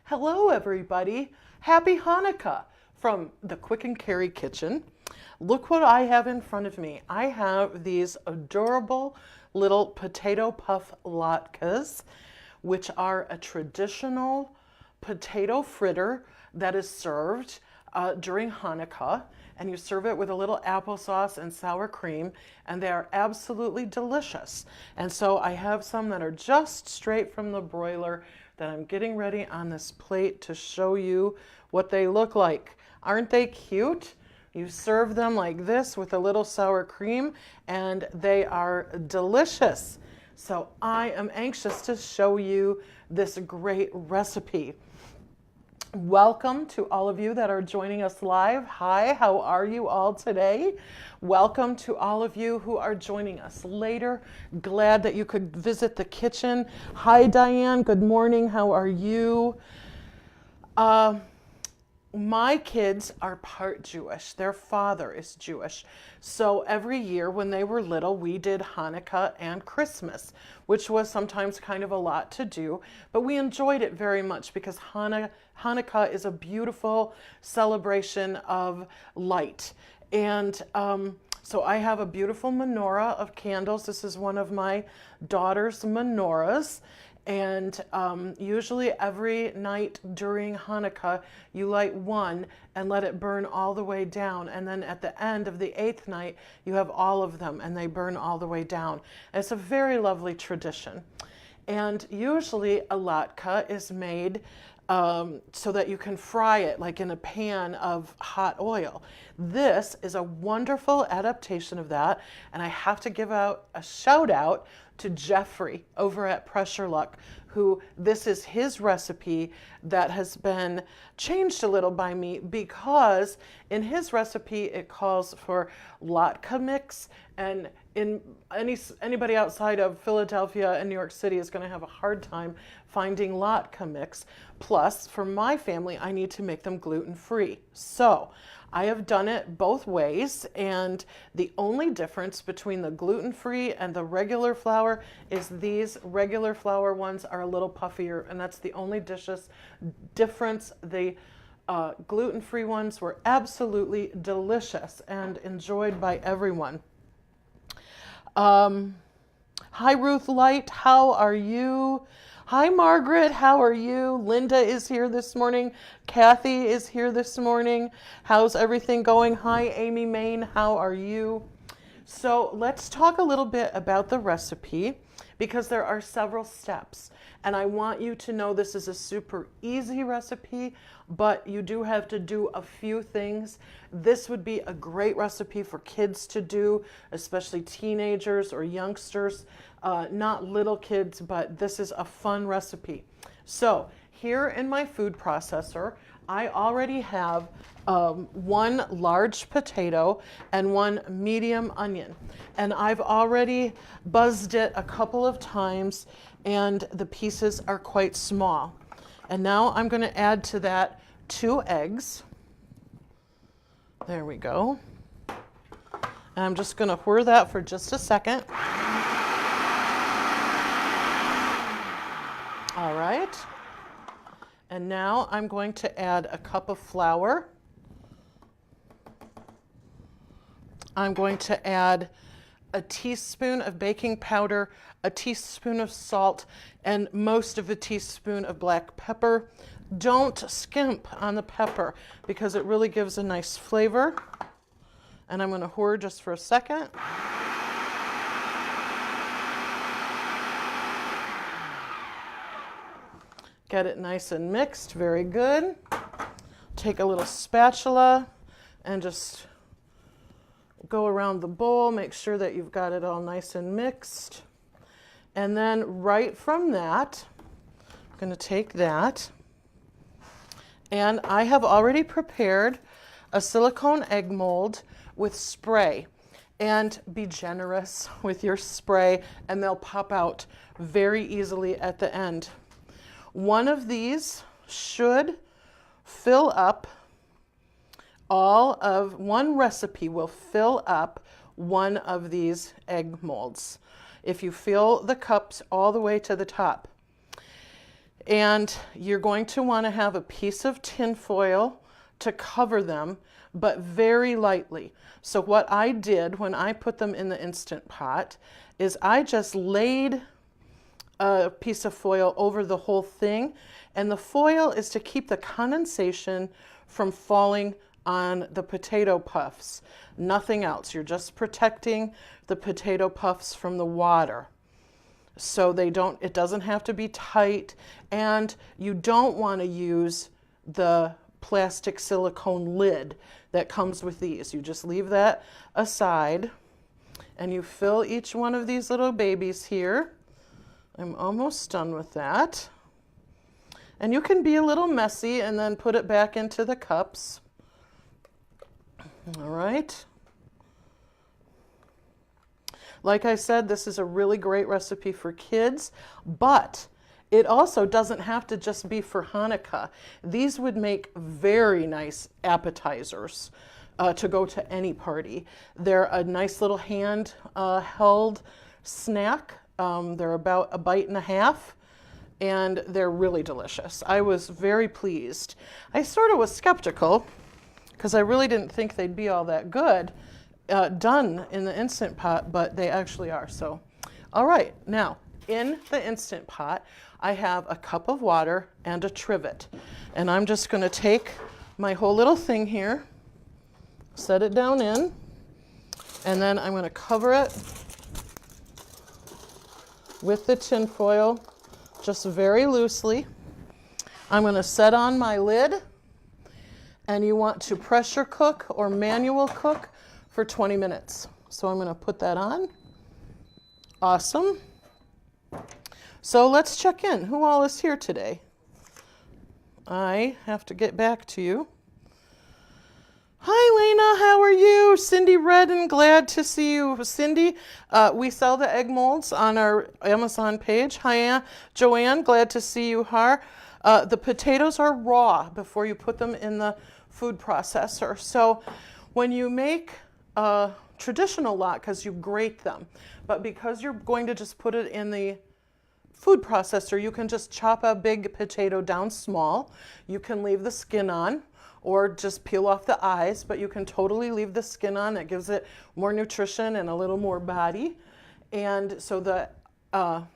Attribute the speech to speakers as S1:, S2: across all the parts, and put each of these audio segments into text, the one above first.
S1: Hello, everybody. Happy Hanukkah from the Quick and Carry Kitchen. Look what I have in front of me. I have these adorable little potato puff latkes, which are a traditional potato fritter that is served during Hanukkah. And you serve it with a little applesauce and sour cream, and they are absolutely delicious. And so I have some that are just straight from the broiler that I'm getting ready on this plate to show you what they look like. Aren't they cute? You serve them like this with a little sour cream, and they are delicious. So I am anxious to show you this great recipe. Welcome to all of you that are joining us live. Hi, how are you all today? Welcome to all of you who are joining us later. Glad that you could visit the kitchen. Hi, Diane. Good morning. How are you? My kids are part Jewish. Their father is Jewish. So every year when they were little, we did Hannukah and Christmas, which was sometimes kind of a lot to do, but we enjoyed it very much because Hanukkah is a beautiful celebration of light. And so I have a beautiful menorah of candles. This is one of my daughter's menorahs. And usually every night during Hanukkah, you light one and let it burn all the way down. And then at the end of the 8th night, you have all of them and they burn all the way down. And it's a very lovely tradition. And usually a latke is made so that you can fry it like in a pan of hot oil. This is a wonderful adaptation of that, and I have to give out a shout out to Jeffrey over at Pressure Luck, who this is his recipe that has been changed a little by me, because in his recipe it calls for latke mix, and anybody outside of Philadelphia and New York City is going to have a hard time finding latke mix. Plus, for my family, I need to make them gluten-free. So I have done it both ways, and the only difference between the gluten-free and the regular flour is these regular flour ones are a little puffier, and that's the only difference. The gluten-free ones were absolutely delicious and enjoyed by everyone. Hi, Ruth Light. How are you? Hi, Margaret. How are you? Linda is here this morning. Kathy is here this morning. How's everything going? Hi, Amy Main. How are you? So let's talk a little bit about the recipe, because there are several steps. And I want you to know this is a super easy recipe, but you do have to do a few things. This would be a great recipe for kids to do, especially teenagers or youngsters. Not little kids, but this is a fun recipe. So here in my food processor, I already have one large potato and one medium onion. And I've already buzzed it a couple of times, and the pieces are quite small. And now I'm going to add to that 2 eggs. There we go. And I'm just going to whir that for just a second. All right. And now I'm going to add a cup of flour. I'm going to add a teaspoon of baking powder, a teaspoon of salt, and most of a teaspoon of black pepper. Don't skimp on the pepper because it really gives a nice flavor. And I'm going to whir just for a second. Get it nice and mixed. Very good. Take a little spatula and just go around the bowl. Make sure that you've got it all nice and mixed. And then right from that, I'm going to take that. And I have already prepared a silicone egg mold with spray. And be generous with your spray, and they'll pop out very easily at the end. One of these should fill up one recipe will fill up one of these egg molds if you fill the cups all the way to the top. And you're going to want to have a piece of tin foil to cover them, but very lightly. So what I did when I put them in the Instant Pot is I just laid a piece of foil over the whole thing, and the foil is to keep the condensation from falling on the potato puffs. Nothing else. You're just protecting the potato puffs from the water. So it doesn't have to be tight, and you don't want to use the plastic silicone lid that comes with these. You just leave that aside, and you fill each one of these little babies here. I'm almost done with that. And you can be a little messy and then put it back into the cups. All right. Like I said, this is a really great recipe for kids, but it also doesn't have to just be for Hanukkah. These would make very nice appetizers to go to any party. They're a nice little hand held snack. They're about a bite and a half, and they're really delicious. I was very pleased. I sort of was skeptical because I really didn't think they'd be all that good done in the Instant Pot, but they actually are. So, all right, now in the Instant Pot, I have a cup of water and a trivet, and I'm just going to take my whole little thing here, set it down in, and then I'm going to cover it with the tin foil just very loosely. I'm going to set on my lid, and you want to pressure cook or manual cook for 20 minutes. So I'm going to put that on. Awesome. So let's check in. Who all is here today? I have to get back to you. Hi, Lena. How are you? Cindy Redden, glad to see you. Cindy, we sell the egg molds on our Amazon page. Hi, Joanne, glad to see you. The potatoes are raw before you put them in the food processor. So when you make traditional latkes, you grate them. But because you're going to just put it in the food processor, you can just chop a big potato down small. You can leave the skin on or just peel off the eyes, but you can totally leave the skin on. That gives it more nutrition and a little more body. And so the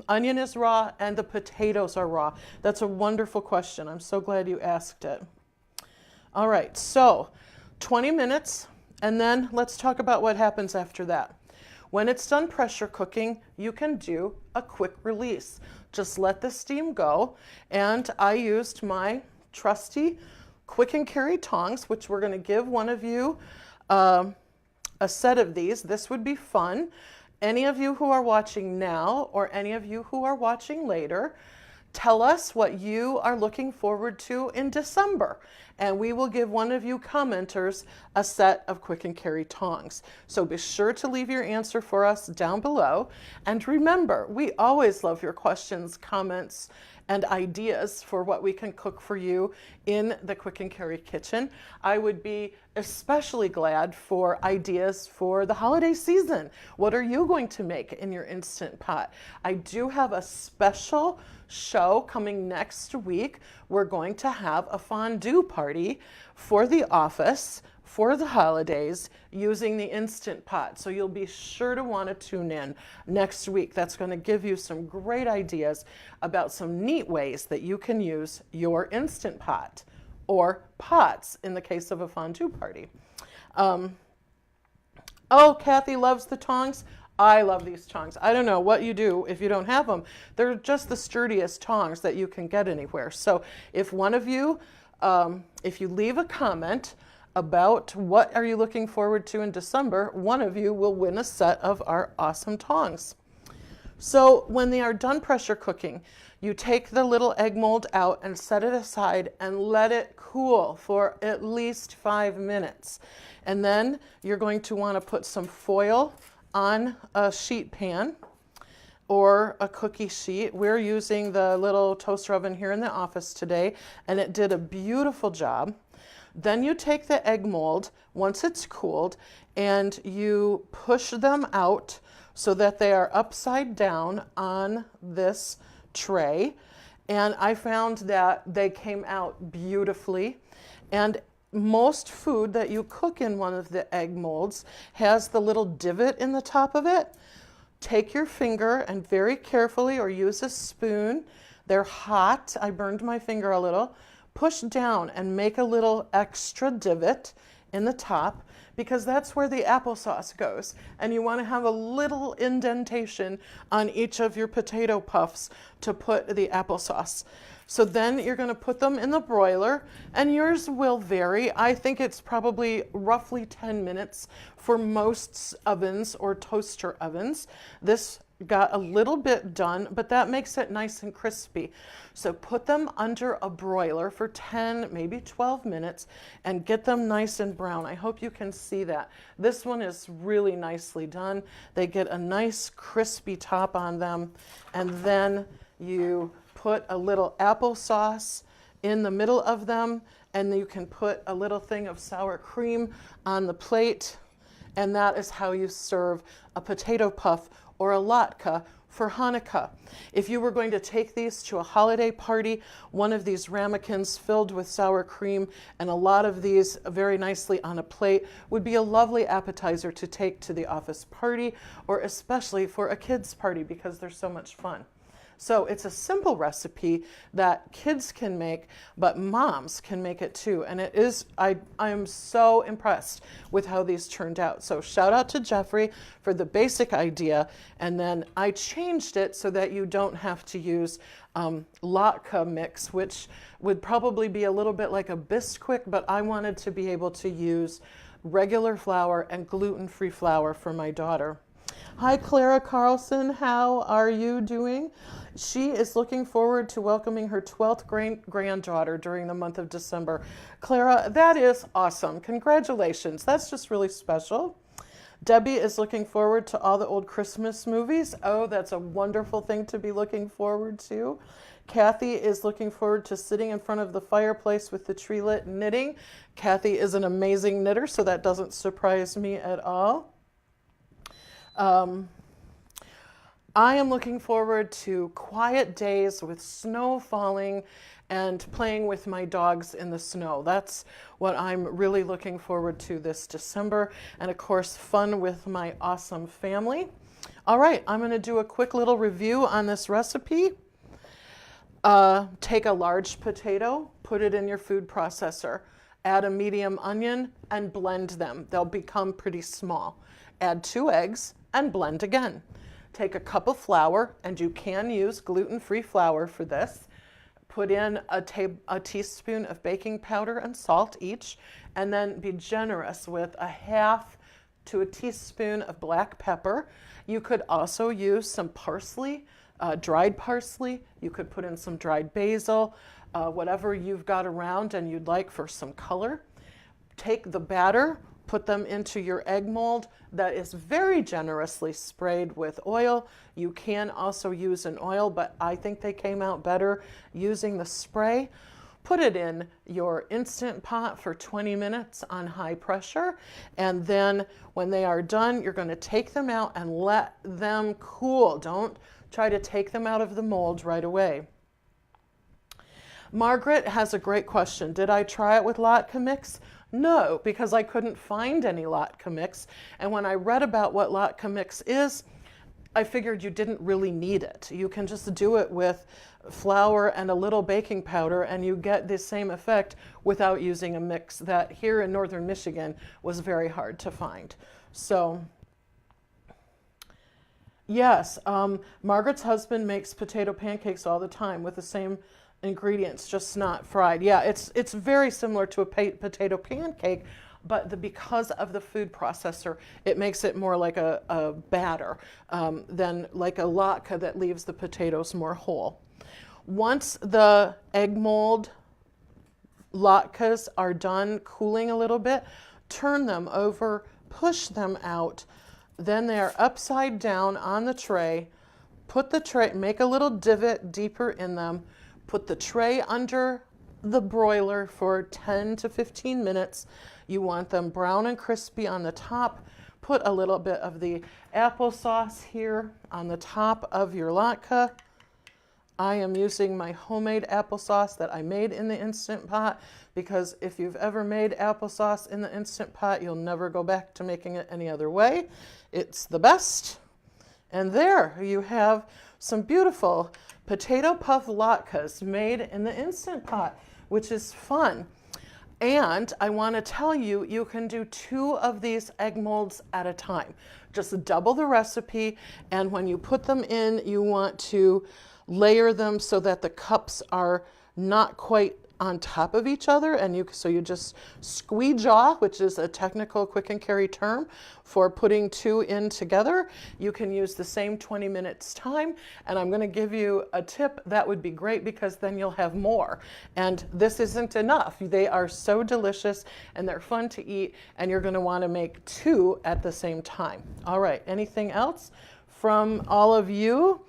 S1: onion is raw and the potatoes are raw. That's a wonderful question. I'm so glad you asked it. All right, so 20 minutes, and then let's talk about what happens after that. When it's done pressure cooking, you can do a quick release. Just let the steam go, and I used my trusty Quick and Carry tongs, which we're going to give one of you a set of these. This would be fun. Any of you who are watching now or any of you who are watching later, tell us what you are looking forward to in December, and we will give one of you commenters a set of Quick and Carry tongs. So be sure to leave your answer for us down below. And remember, we always love your questions, comments, and ideas for what we can cook for you in the Quick and Carry kitchen. I would be especially glad for ideas for the holiday season. What are you going to make in your Instant Pot? I do have a special show coming next week. We're going to have a fondue party for the office for the holidays using the Instant Pot. So you'll be sure to want to tune in next week. That's going to give you some great ideas about some neat ways that you can use your Instant Pot, or pots in the case of a fondue party. Oh, Kathy loves the tongs. I love these tongs. I don't know what you do if you don't have them. They're just the sturdiest tongs that you can get anywhere. So if one of you, if you leave a comment about what are you looking forward to in December, one of you will win a set of our awesome tongs. So when they are done pressure cooking, you take the little egg mold out and set it aside and let it cool for at least 5 minutes. And then you're going to want to put some foil on a sheet pan or a cookie sheet. We're using the little toaster oven here in the office today, and it did a beautiful job. Then you take the egg mold once it's cooled and you push them out so that they are upside down on this tray, And I found that they came out beautifully. And most food that you cook in one of the egg molds has the little divot in the top of it. Take your finger and very carefully, or use a spoon, they're hot, I burned my finger a little, push down and make a little extra divot in the top, because that's where the applesauce goes. And you want to have a little indentation on each of your potato puffs to put the applesauce. So then you're going to put them in the broiler, and yours will vary. I think it's probably roughly 10 minutes for most ovens or toaster ovens. This got a little bit done, but that makes it nice and crispy. So put them under a broiler for 10, maybe 12 minutes and get them nice and brown. I hope you can see that. This one is really nicely done. They get a nice crispy top on them, and then you put a little applesauce in the middle of them, and you can put a little thing of sour cream on the plate, and that is how you serve a potato puff or a latke for Hanukkah. If you were going to take these to a holiday party, one of these ramekins filled with sour cream and a lot of these very nicely on a plate would be a lovely appetizer to take to the office party, or especially for a kids party, because they're so much fun. So it's a simple recipe that kids can make, but moms can make it too. And it is, I am so impressed with how these turned out. So shout out to Jeffrey for the basic idea. And then I changed it so that you don't have to use latke mix, which would probably be a little bit like a Bisquick, but I wanted to be able to use regular flour and gluten-free flour for my daughter. Hi, Clara Carlson. How are you doing? She is looking forward to welcoming her 12th granddaughter during the month of December. Clara, that is awesome. Congratulations. That's just really special. Debbie is looking forward to all the old Christmas movies. Oh, that's a wonderful thing to be looking forward to. Kathy is looking forward to sitting in front of the fireplace with the tree lit knitting. Kathy is an amazing knitter, so that doesn't surprise me at all. I am looking forward to quiet days with snow falling and playing with my dogs in the snow. That's what I'm really looking forward to this December. And of course, fun with my awesome family. All right, I'm going to do a quick little review on this recipe. Take a large potato, put it in your food processor, add a medium onion, and blend them. They'll become pretty small. Add 2 eggs and blend again. Take a cup of flour, and you can use gluten-free flour for this. Put in a teaspoon of baking powder and salt each, and then be generous with a half to a teaspoon of black pepper. You could also use some parsley, dried parsley. You could put in some dried basil, whatever you've got around and you'd like for some color. Take the batter, put them into your egg mold that is very generously sprayed with oil. You can also use an oil, but I think they came out better using the spray. Put it in your Instant Pot for 20 minutes on high pressure, and then when they are done, you're going to take them out and let them cool. Don't try to take them out of the mold right away. Margaret has a great question. Did I try it with latke mix? No, because I couldn't find any latke mix. And when I read about what latke mix is, I figured you didn't really need it. You can just do it with flour and a little baking powder, and you get the same effect without using a mix that here in northern Michigan was very hard to find. So yes, Margaret's husband makes potato pancakes all the time with the same ingredients, just not fried. Yeah, it's very similar to a potato pancake, but because of the food processor, it makes it more like a batter than like a latke that leaves the potatoes more whole. Once the egg mold latkes are done cooling a little bit, turn them over, push them out, then they are upside down on the tray. Put the tray, make a little divot deeper in them, put the tray under the broiler for 10 to 15 minutes. You want them brown and crispy on the top. Put a little bit of the applesauce here on the top of your latke. I am using my homemade applesauce that I made in the Instant Pot, because if you've ever made applesauce in the Instant Pot, you'll never go back to making it any other way. It's the best. And there you have some beautiful potato puff latkes made in the Instant Pot, which is fun. And I want to tell you, you can do 2 of these egg molds at a time. Just double the recipe, and when you put them in, you want to layer them so that the cups are not quite on top of each other, and so you just squeegee, which is a technical quick and carry term for putting 2 in together. You can use the same 20 minutes time, and I'm going to give you a tip that would be great, because then you'll have more. And this isn't enough. They are so delicious and they're fun to eat, and you're going to want to make 2 at the same time. All right, anything else from all of you?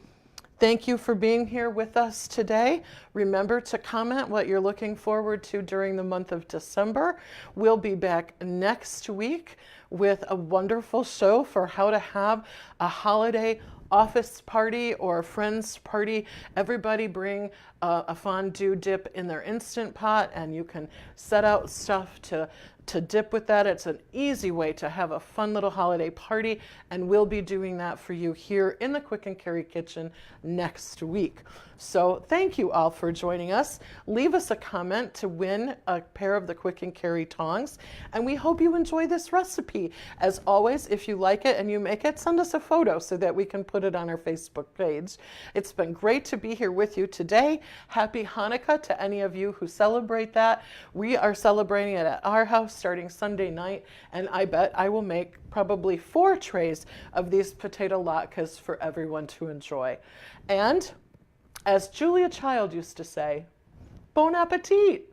S1: Thank you for being here with us today. Remember to comment what you're looking forward to during the month of December. We'll be back next week with a wonderful show for how to have a holiday office party or a friend's party. Everybody bring a fondue dip in their Instant Pot, and you can set out stuff to dip with that. It's an easy way to have a fun little holiday party, and we'll be doing that for you here in the Quick and Carry Kitchen next week. So thank you all for joining us. Leave us a comment to win a pair of the Quick and Carry tongs, and we hope you enjoy this recipe. As always, if you like it and you make it, send us a photo so that we can put it on our Facebook page. It's been great to be here with you today. Happy Hanukkah to any of you who celebrate that. We are celebrating it at our house starting Sunday night, and I bet I will make probably 4 trays of these potato latkes for everyone to enjoy. And as Julia Child used to say, bon appetit!